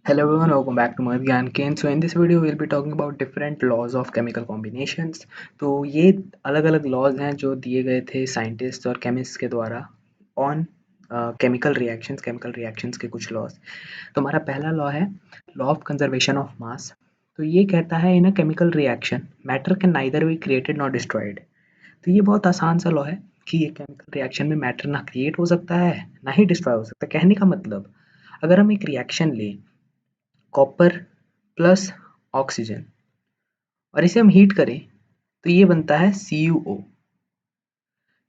Hello everyone, welcome back to Mahad Gyan Kane. So in this video we'll be talking about different laws of chemical combinations. तो ये अलग अलग laws हैं जो दिए गए थे साइंटिस्ट और केमिस्ट के द्वारा ऑन chemical reactions के कुछ laws. तो हमारा पहला law है law of conservation of mass. तो ये कहता है in a chemical reaction matter can neither be created nor destroyed. तो ये बहुत आसान सा law है कि ये chemical reaction में matter ना create हो सकता है ना ही destroy हो सकता है. कहने का मतलब अगर हम एक reaction लें कॉपर प्लस ऑक्सीजन और इसे हम हीट करें तो ये बनता है CuO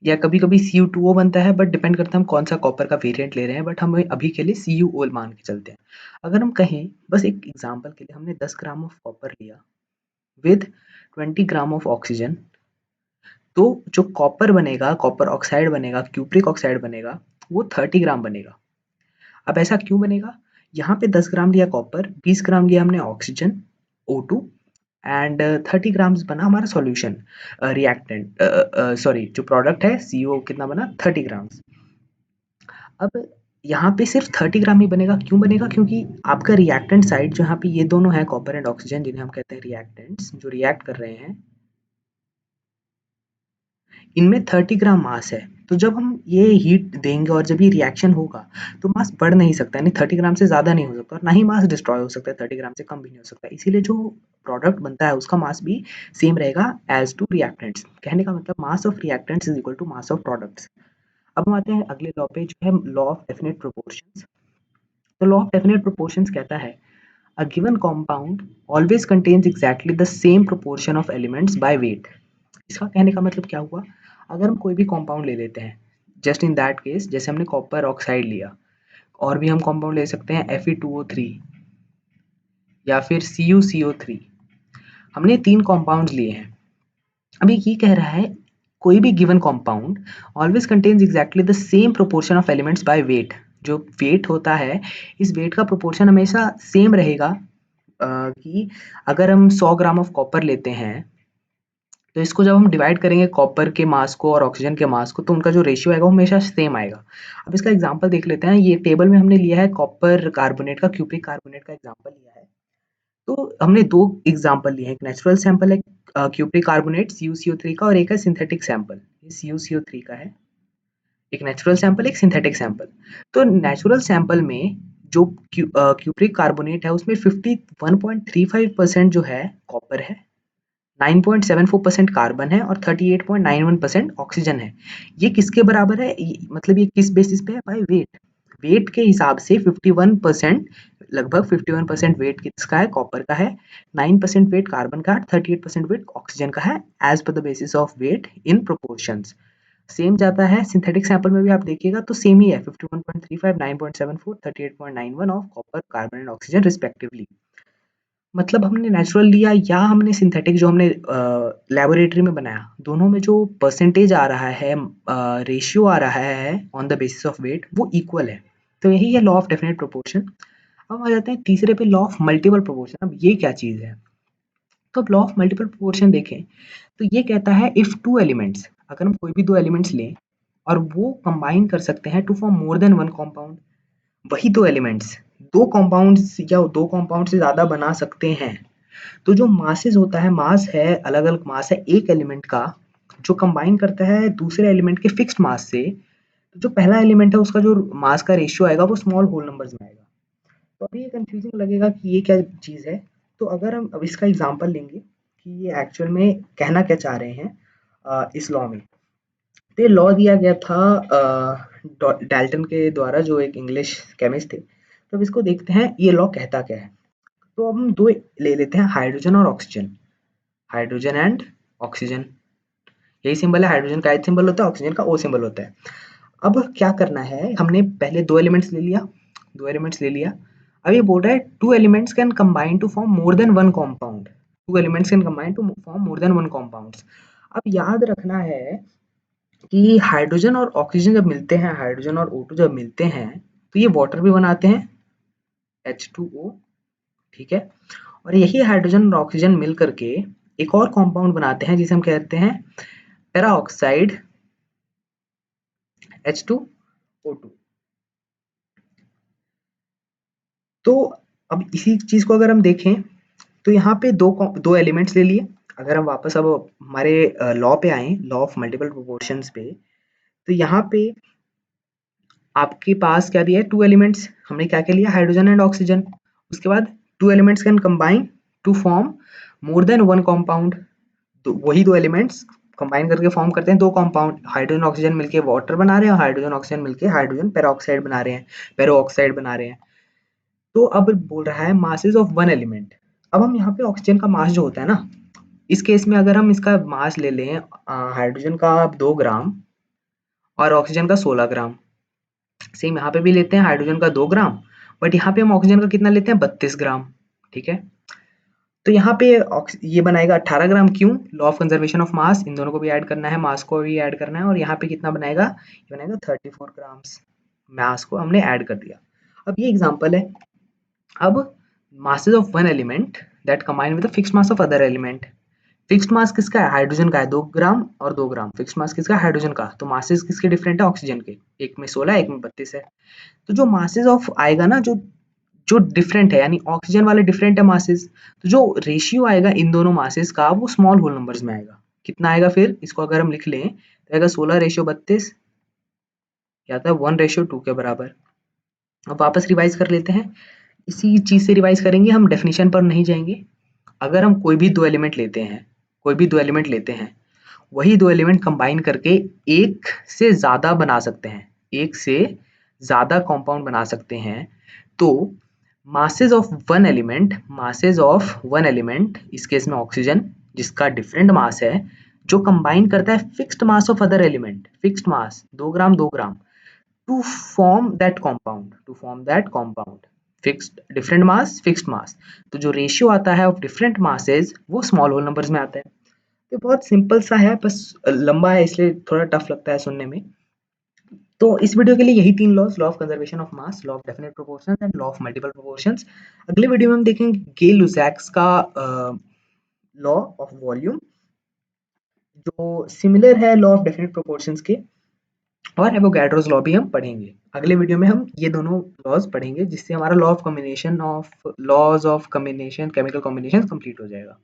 या कभी कभी Cu2O बनता है, बट डिपेंड करता है हम कौन सा कॉपर का वेरिएंट ले रहे हैं, बट हम अभी के लिए CuO मान के चलते हैं. अगर हम कहें बस एक एग्जांपल के लिए हमने 10 ग्राम ऑफ कॉपर लिया विद 20 ग्राम ऑफ ऑक्सीजन, तो जो कॉपर बनेगा, कॉपर ऑक्साइड बनेगा, क्यूप्रिक ऑक्साइड बनेगा, वो 30 ग्राम बनेगा. अब ऐसा क्यों बनेगा? यहाँ पे 10 ग्राम लिया कॉपर, 20 ग्राम लिया हमने ऑक्सीजन O2 एंड 30 ग्राम्स बना हमारा सॉल्यूशन रिएक्टेंट, सॉरी जो प्रोडक्ट है CO कितना बना 30 ग्राम्स. अब यहाँ पे सिर्फ 30 ग्राम ही बनेगा. क्यों बनेगा? क्योंकि आपका रिएक्टेंट साइड जो यहाँ पे ये दोनों है कॉपर एंड ऑक्सीजन जिन्हें हम कहते हैं रिएक्टेंट्स, जो रिएक्ट कर रहे हैं, इनमें 30 ग्राम मास है. तो जब हम ये हीट देंगे और जब ये रिएक्शन होगा तो मास बढ़ नहीं सकता, यानी 30 ग्राम से ज़्यादा नहीं हो सकता और ना ही मास डिस्ट्रॉय हो सकता है, 30 ग्राम से कम भी नहीं हो सकता. इसीलिए जो प्रोडक्ट बनता है उसका मास भी सेम रहेगा एज टू रिएक्टेंट्स. कहने का मतलब mass of reactants is equal to mass of products. अब हम आते हैं अगले लॉ पे जो है लॉ ऑफ डेफिनेट प्रोपोर्शंस. तो लॉ ऑफ डेफिनेट प्रोपोर्शंस कहता है a given compound always contains exactly the same proportion of elements by weight. इसका कहने का मतलब क्या हुआ? अगर हम कोई भी कंपाउंड ले लेते हैं, जस्ट इन दैट केस जैसे हमने कॉपर ऑक्साइड लिया, और भी हम कंपाउंड ले सकते हैं Fe2O3 या फिर CuCO3. हमने 3 कंपाउंड्स लिए हैं. अभी ये कह रहा है कोई भी given compound always contains exactly the same proportion of elements by weight. जो वेट होता है, इस वेट का प्रोपोर्शन हमेशा सेम रहेगा. कि अगर हम 100 ग्राम ऑफ कॉपर लेते हैं तो इसको जब हम डिवाइड करेंगे कॉपर के मास को और ऑक्सीजन के मास को, तो उनका जो रेशियो आएगा वो हमेशा सेम आएगा. अब इसका एग्जांपल देख लेते हैं. ये टेबल में हमने लिया है कॉपर कार्बोनेट का, क्यूप्रिक कार्बोनेट का एग्जांपल लिया है. तो हमने दो एग्जांपल लिए हैं, एक नेचुरल सैंपल है क्यूप्रिक कार्बोनेट CuCO3 का, और एक है सिंथेटिक सैंपल, ये CuCO3 का है. एक नेचुरल सैंपल, एक सिंथेटिक सैंपल. तो नेचुरल सैंपल में जो क्यूप्रिक कार्बोनेट है उसमें 51.35% जो है कॉपर है, 9.74% कार्बन है और 38.91% ऑक्सीजन है. ये किसके बराबर है? मतलब ये किस बेसिस पे है? By weight. वेट के हिसाब से 51%, लगभग 51% वेट किसका है? कॉपर का है. 9% वेट कार्बन का है, 38% वेट ऑक्सीजन का है, as per the basis of weight in proportions. Same जाता है सिंथेटिक सैंपल में भी, आप देखिएगा तो सेम ही है, 51.35, 9.74, 38.91 of copper, carbon and oxygen respectively. मतलब हमने नेचुरल लिया या हमने सिंथेटिक जो हमने लैबोरेटरी में बनाया, दोनों में जो परसेंटेज आ रहा है, रेशियो आ रहा है on the basis of weight, वो इक्वल है. तो यही है लॉ ऑफ डेफिनेट प्रोपोर्शन. अब आ जाते हैं तीसरे पे, लॉ ऑफ मल्टीपल प्रोपोर्शन. अब ये क्या चीज़ है? तो अब लॉ ऑफ मल्टीपल प्रोपोर्शन देखें तो ये कहता है इफ टू एलिमेंट्स, अगर हम कोई भी दो एलिमेंट्स लें और वो कंबाइन कर सकते हैं to form more than one compound, वही दो एलिमेंट्स दो कंपाउंड्स या दो कंपाउंड से ज़्यादा बना सकते हैं, तो जो मासेस होता है, मास है, अलग अलग मास है एक एलिमेंट का, जो कंबाइन करता है दूसरे एलिमेंट के फिक्स्ड मास से, तो जो पहला एलिमेंट है उसका जो मास का रेशियो आएगा वो स्मॉल होल नंबर्स में आएगा. तो अभी ये कंफ्यूजिंग लगेगा कि ये क्या चीज़ है. तो अगर हम अब इसका एग्जांपल लेंगे कि ये एक्चुअल में कहना क्या चाह रहे हैं इस लॉ में. तो ये लॉ दिया गया था डाल्टन के द्वारा, जो एक इंग्लिश केमिस्ट थे. तो अब इसको देखते हैं ये लॉ कहता क्या है. तो अब हम दो ले लेते हैं, हाइड्रोजन और ऑक्सीजन. हाइड्रोजन एंड ऑक्सीजन, यही सिंबल है. हाइड्रोजन का H सिंबल होता है, ऑक्सीजन का O सिंबल होता है. अब क्या करना है, हमने पहले दो एलिमेंट्स ले लिया, दो एलिमेंट्स ले लिया. अब ये बोल रहा है two elements can combine to form more than one compound. Two elements can combine to form more than one compounds. अब याद रखना है कि हाइड्रोजन और ऑक्सीजन जब मिलते हैं, हाइड्रोजन और O2 जब मिलते हैं, तो ये वाटर भी बनाते हैं, H2O. ठीक है. और यही हाइड्रोजन और ऑक्सीजन मिल करके एक और कंपाउंड बनाते हैं जिसे हम कहते हैं पेरा ऑक्साइड H2O2. तो अब इसी चीज को अगर हम देखें तो यहाँ पे दो एलिमेंट्स ले लिए। अगर हम वापस अब हमारे लॉ पे आए, लॉ ऑफ मल्टीपल प्रोपोर्शंस पे, तो यहाँ पे आपके पास क्या दिया है, टू एलिमेंट्स। हमने क्या क्या लिया, हाइड्रोजन एंड ऑक्सीजन। उसके बाद two elements can combine to form more than one compound. तो वही दो एलिमेंट्स कंबाइन करके फॉर्म करते हैं दो कंपाउंड। हाइड्रोजन ऑक्सीजन मिलके वाटर बना रहे हैं और हाइड्रोजन ऑक्सीजन मिलके हाइड्रोजन पेरोक्साइड बना रहे हैं, पेरोक्साइड बना रहे हैं। तो अब बोल रहा है मासेस ऑफ वन एलिमेंट। अब हम यहाँ पे ऑक्सीजन का मास जो होता है ना, इस केस में अगर हम इसका मास ले लें हाइड्रोजन का 2 ग्राम और ऑक्सीजन का 16 ग्राम, सेम यहाँ पे भी लेते हैं हाइड्रोजन का 2 ग्राम, बट यहाँ पे हम ऑक्सीजन का कितना लेते हैं, 32 ग्राम। ठीक है, तो यहाँ पे ये बनाएगा 18 ग्राम। क्यों, law of conservation of mass, इन दोनों को भी ऐड करना है, मास को भी ऐड करना है, और यहाँ पे कितना बनाएगा, ये बनाएगा 34 ग्राम्स। मास को हमने ऐड कर दिया। अब ये एग्जांपल है। अब masses of one element that combine with the fixed mass of other element। Fixed mass किसका है, हाइड्रोजन का है 2 ग्राम और 2 ग्राम। फिक्स्ड मास किसका है, हाइड्रोजन का। तो मासेस किसके डिफरेंट है, ऑक्सीजन के, एक में 16 एक में 32 है। तो जो मासेस ऑफ आएगा ना, जो जो डिफरेंट है, यानी ऑक्सीजन वाले डिफरेंट है मासेस, तो जो रेशियो आएगा इन दोनों मासेस का वो स्मॉल होल नंबर्स में आएगा। कितना आएगा, फिर इसको अगर हम लिख लें तो आएगा 16:32, या था 1:2 के बराबर। अब वापस रिवाइज कर लेते हैं, इसी चीज से रिवाइज करेंगे, हम डेफिनेशन पर नहीं जाएंगे। अगर हम कोई भी दो एलिमेंट लेते हैं, कोई भी दो एलिमेंट लेते हैं, वही दो एलिमेंट कंबाइन करके एक से ज्यादा बना सकते हैं, एक से ज्यादा कंपाउंड बना सकते हैं, तो masses of one element, masses of one element, इस केस में ऑक्सीजन जिसका डिफरेंट मास है, जो कंबाइन करता है fixed mass of other element, fixed mass 2 gram 2 gram, to form that compound, to form that compound, fixed different mass fixed mass. तो जो ratio आता है ऑफ डिफरेंट मासेस वो स्मॉल होल नंबर्स में आता है। ये बहुत सिंपल सा है, बस लंबा है इसलिए थोड़ा टफ लगता है सुनने में। तो इस वीडियो के लिए यही 3 laws, law of conservation of mass, law of definite proportions and law of multiple proportions. अगले वीडियो में हम देखेंगे गे-लुसाक्स का लॉ ऑफ वॉल्यूम, जो सिमिलर है लॉ ऑफ डेफिनेट प्रोपोर्शंस के, और एवोगैड्रोस लॉ भी हम पढ़ेंगे। अगले वीडियो में हम ये दोनों लॉज पढ़ेंगे, जिससे हमारा law of combination of laws of combination, chemical combination complete हो जाएगा।